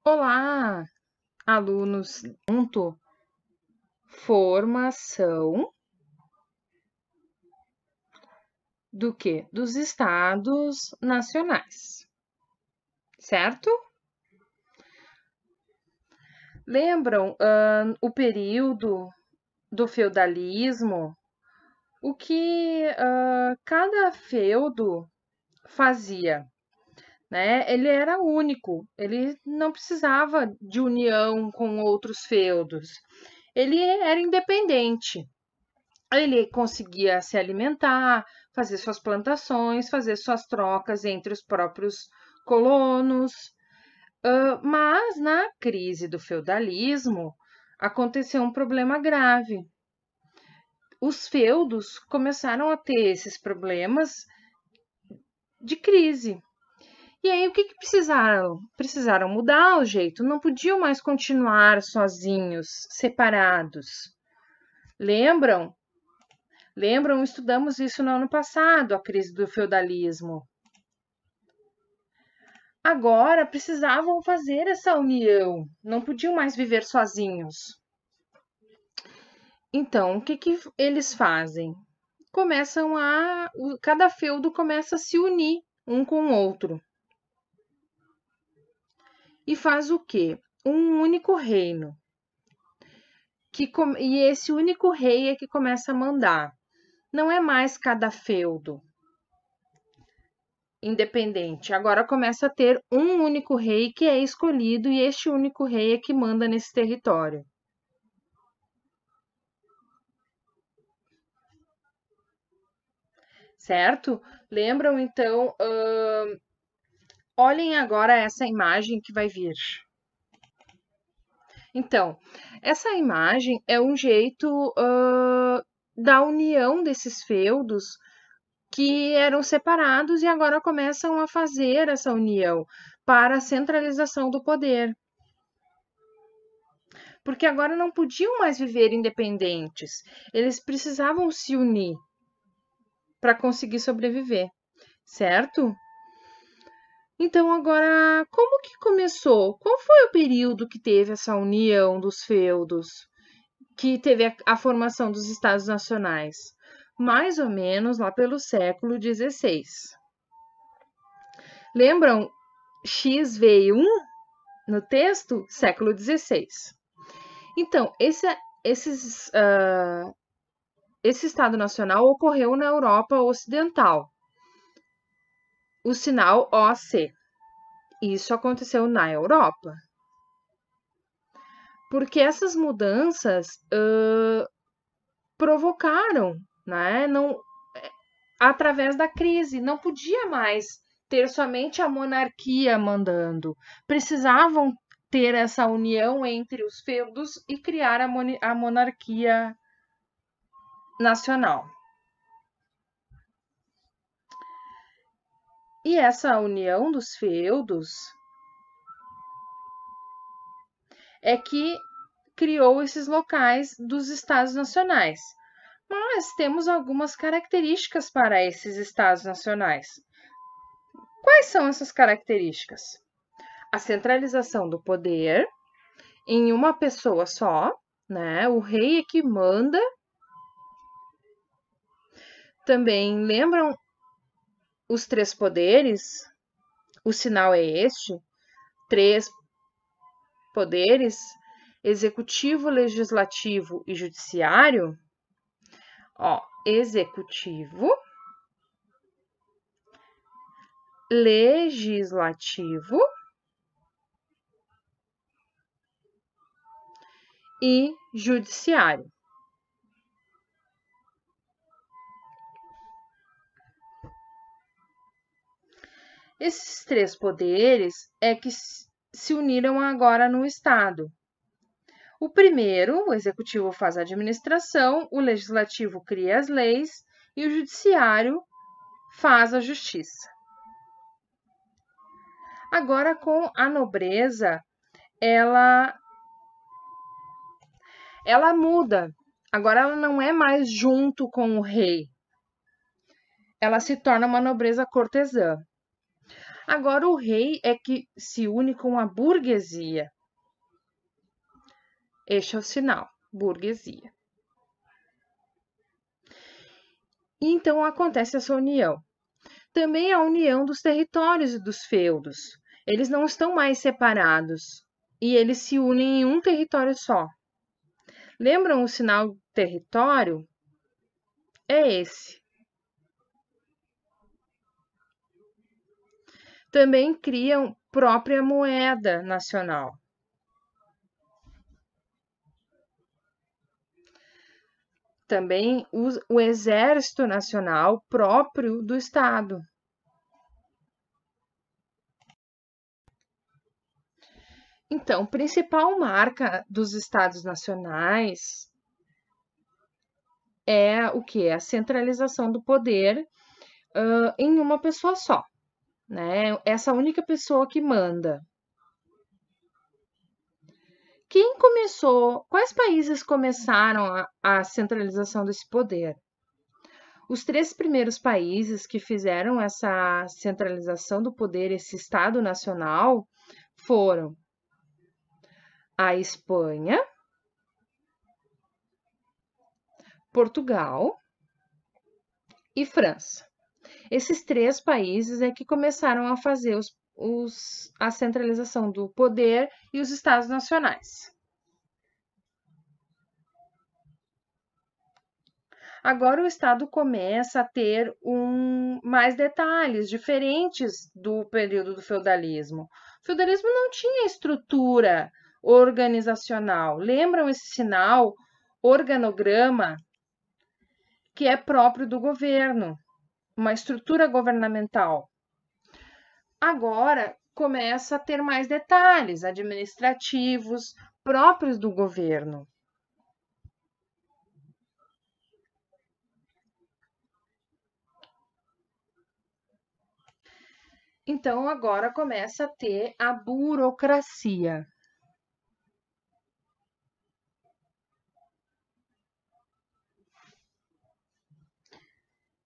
Olá, alunos. Ponto. Formação do quê? Dos estados nacionais, certo? Lembram, o período do feudalismo? O que cada feudo fazia, né? Ele era único, ele não precisava de união com outros feudos. Ele era independente. Ele conseguia se alimentar, fazer suas plantações, fazer suas trocas entre os próprios colonos. Mas na crise do feudalismo aconteceu um problema grave. Os feudos começaram a ter esses problemas de crise. E aí o que precisaram? Precisaram mudar o jeito, não podiam mais continuar sozinhos, separados. Lembram? Lembram? Estudamos isso no ano passado, a crise do feudalismo. Agora precisavam fazer essa união, não podiam mais viver sozinhos. Então, o que eles fazem? Cada feudo começa a se unir um com o outro. E faz o quê? Um único reino. E esse único rei é que começa a mandar. Não é mais cada feudo independente. Agora começa a ter um único rei que é escolhido e este único rei é que manda nesse território. Certo? Lembram então? Olhem agora essa imagem que vai vir. Então, essa imagem é um jeito da união desses feudos que eram separados e agora começam a fazer essa união para a centralização do poder. Porque agora não podiam mais viver independentes, eles precisavam se unir para conseguir sobreviver, certo? Então, agora, como que começou? Qual foi o período que teve essa união dos feudos, que teve a formação dos estados nacionais? Mais ou menos lá pelo século XVI. Lembram? X veio 1 no texto, século XVI. Então, esse Estado Nacional ocorreu na Europa Ocidental, o sinal OC. Isso aconteceu na Europa. Porque essas mudanças provocaram, né? Não, através da crise, não podia mais ter somente a monarquia mandando. Precisavam ter essa união entre os feudos e criar a monarquia nacional. E essa união dos feudos é que criou esses locais dos estados nacionais. Mas temos algumas características para esses estados nacionais. Quais são essas características? A centralização do poder em uma pessoa só, né? O rei é que manda. Também lembram os três poderes? O sinal é este: três poderes: executivo, legislativo e judiciário. Ó, executivo, legislativo e judiciário. Esses três poderes é que se uniram agora no Estado. O primeiro, o executivo faz a administração, o legislativo cria as leis e o judiciário faz a justiça. Agora, com a nobreza, ela muda. Agora ela não é mais junto com o rei. Ela se torna uma nobreza cortesã. Agora o rei é que se une com a burguesia. Este é o sinal, burguesia. E então acontece essa união. Também a união dos territórios e dos feudos. Eles não estão mais separados e eles se unem em um território só. Lembram o sinal território? É esse. Também criam própria moeda nacional. Também o exército nacional próprio do Estado. Então, principal marca dos Estados nacionais é o que? A centralização do poder em uma pessoa só, né? Essa única pessoa que manda. Quem começou? Quais países começaram a centralização desse poder? Os 3 primeiros países que fizeram essa centralização do poder, esse Estado nacional, foram a Espanha, Portugal e França. Esses 3 países é que começaram a fazer a centralização do poder e os estados nacionais. Agora o Estado começa a ter mais detalhes diferentes do período do feudalismo. O feudalismo não tinha estrutura organizacional. Lembram esse sinal organograma que é próprio do governo, uma estrutura governamental. Agora começa a ter mais detalhes administrativos próprios do governo. Então agora começa a ter a burocracia.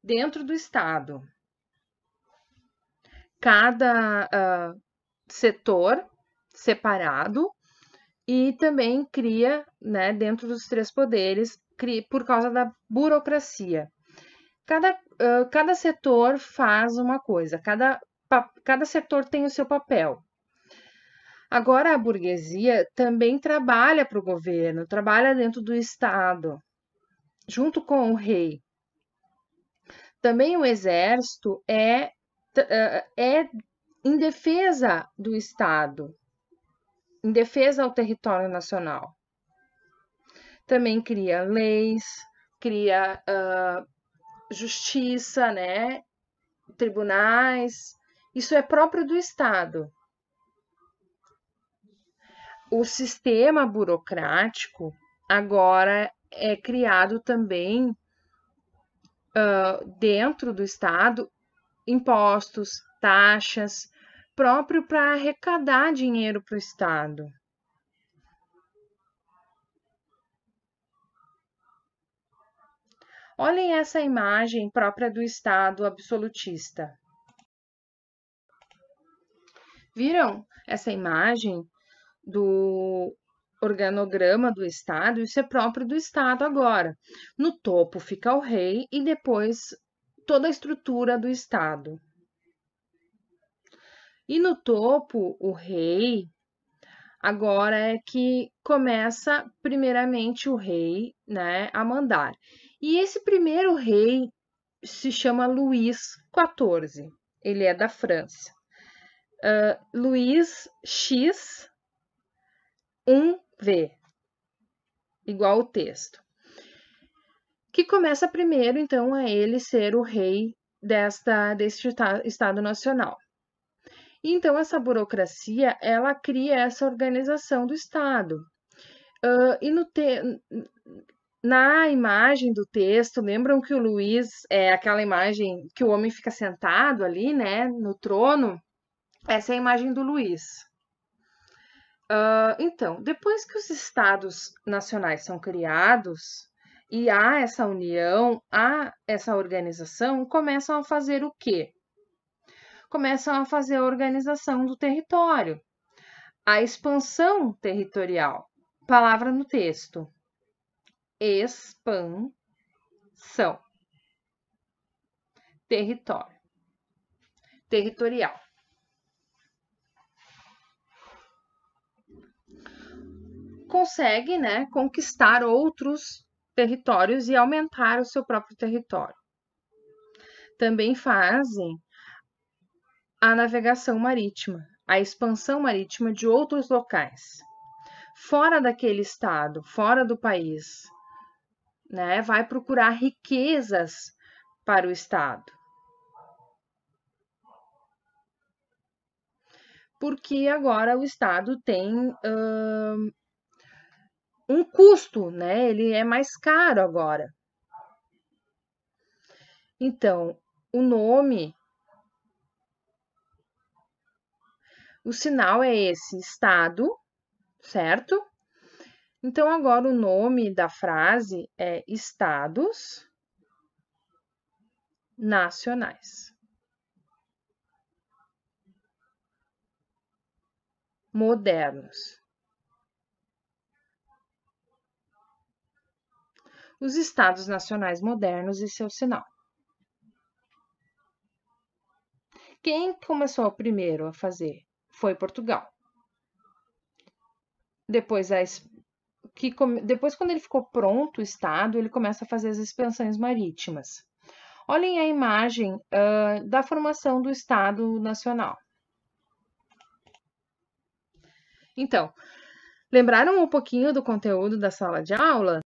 Dentro do Estado, cada setor separado e também cria, né, dentro dos 3 poderes, por causa da burocracia. Cada setor faz uma coisa, cada setor tem o seu papel. Agora, a burguesia também trabalha para o governo, trabalha dentro do Estado, junto com o rei. Também o exército é em defesa do Estado, em defesa ao território nacional. Também cria leis, cria justiça, né? Tribunais. Isso é próprio do Estado. O sistema burocrático agora é criado também dentro do Estado, impostos, taxas, próprio para arrecadar dinheiro para o Estado. Olhem essa imagem própria do Estado absolutista. Viram essa imagem do organograma do Estado? Isso é próprio do Estado agora. No topo fica o rei e depois toda a estrutura do Estado. E no topo, o rei, agora é que começa primeiramente o rei, né, a mandar. E esse primeiro rei se chama Luís XIV. Ele é da França. Luís X 1V, igual o texto. Que começa primeiro, então, a ele ser o rei deste Estado Nacional. Então, essa burocracia, ela cria essa organização do Estado. E na imagem do texto, lembram que o Luís é aquela imagem que o homem fica sentado ali, né, no trono? Essa é a imagem do Luís. Então, depois que os estados nacionais são criados e há essa união, há essa organização, começam a fazer o quê? começam a fazer a organização do território, a expansão territorial. Palavra no texto: expansão, território, territorial. Consegue, né, conquistar outros territórios e aumentar o seu próprio território. Também fazem a navegação marítima, a expansão marítima de outros locais, fora daquele estado, fora do país, né? Vai procurar riquezas para o estado. Porque agora o estado tem um custo, né? Ele é mais caro agora. Então, o nome, o sinal é esse, estado, certo? Então, agora o nome da frase é Estados Nacionais. Modernos. Os Estados Nacionais modernos e seu sinal. Quem começou primeiro a fazer foi Portugal. Depois, quando ele ficou pronto o estado, ele começa a fazer as expansões marítimas. Olhem a imagem da formação do Estado Nacional. Então, lembraram um pouquinho do conteúdo da sala de aula?